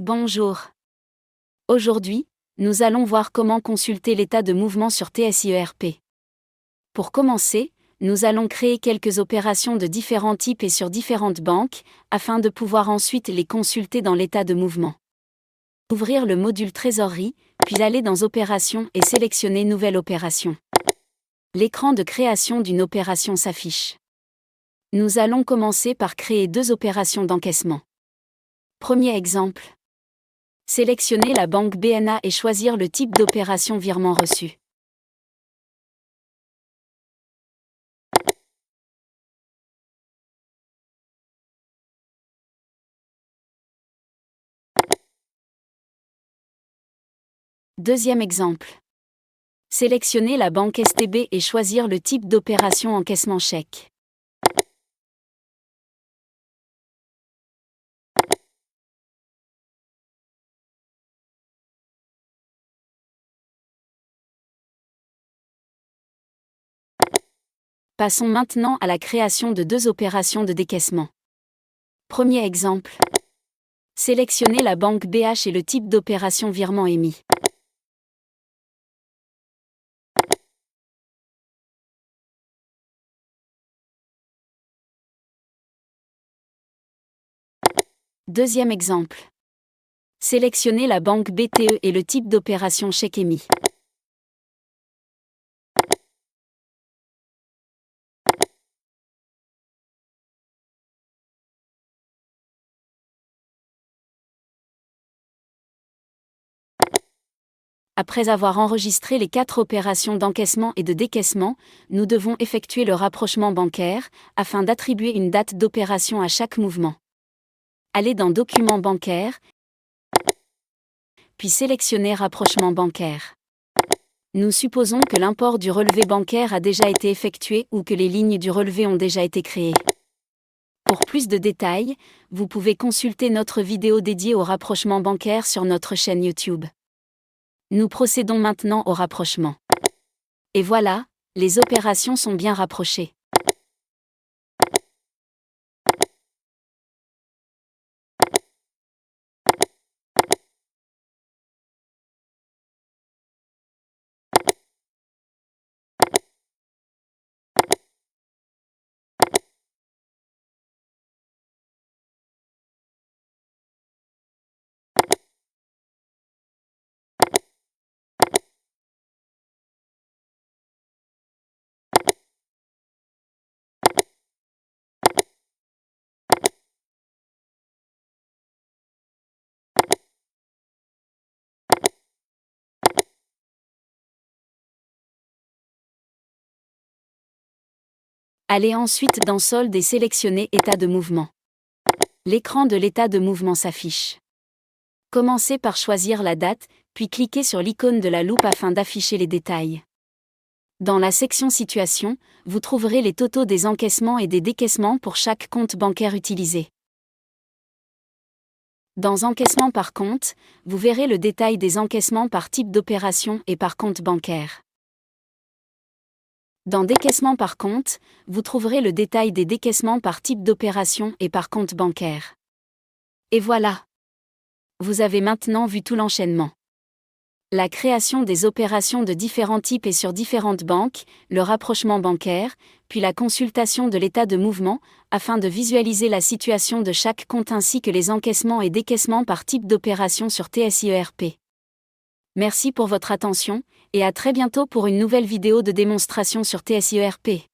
Bonjour. Aujourd'hui, nous allons voir comment consulter l'état de mouvement sur TSIERP. Pour commencer, nous allons créer quelques opérations de différents types et sur différentes banques, afin de pouvoir ensuite les consulter dans l'état de mouvement. Ouvrir le module Trésorerie, puis aller dans Opérations et sélectionner Nouvelle opération. L'écran de création d'une opération s'affiche. Nous allons commencer par créer deux opérations d'encaissement. Premier exemple. Sélectionnez la banque BNA et choisir le type d'opération virement reçu. Deuxième exemple. Sélectionnez la banque STB et choisir le type d'opération encaissement chèque. Passons maintenant à la création de deux opérations de décaissement. Premier exemple. Sélectionnez la banque BH et le type d'opération virement émis. Deuxième exemple. Sélectionnez la banque BTE et le type d'opération chèque émis. Après avoir enregistré les 4 opérations d'encaissement et de décaissement, nous devons effectuer le rapprochement bancaire, afin d'attribuer une date d'opération à chaque mouvement. Allez dans Documents bancaires, puis sélectionnez Rapprochement bancaire. Nous supposons que l'import du relevé bancaire a déjà été effectué ou que les lignes du relevé ont déjà été créées. Pour plus de détails, vous pouvez consulter notre vidéo dédiée au rapprochement bancaire sur notre chaîne YouTube. Nous procédons maintenant au rapprochement. Et voilà, les opérations sont bien rapprochées. Allez ensuite dans Solde et sélectionnez État de mouvement. L'écran de l'état de mouvement s'affiche. Commencez par choisir la date, puis cliquez sur l'icône de la loupe afin d'afficher les détails. Dans la section Situation, vous trouverez les totaux des encaissements et des décaissements pour chaque compte bancaire utilisé. Dans Encaissement par compte, vous verrez le détail des encaissements par type d'opération et par compte bancaire. Dans Décaissement par compte, vous trouverez le détail des décaissements par type d'opération et par compte bancaire. Et voilà! Vous avez maintenant vu tout l'enchaînement. La création des opérations de différents types et sur différentes banques, le rapprochement bancaire, puis la consultation de l'état de mouvement, afin de visualiser la situation de chaque compte ainsi que les encaissements et décaissements par type d'opération sur TSIERP. Merci pour votre attention, et à très bientôt pour une nouvelle vidéo de démonstration sur TSIERP.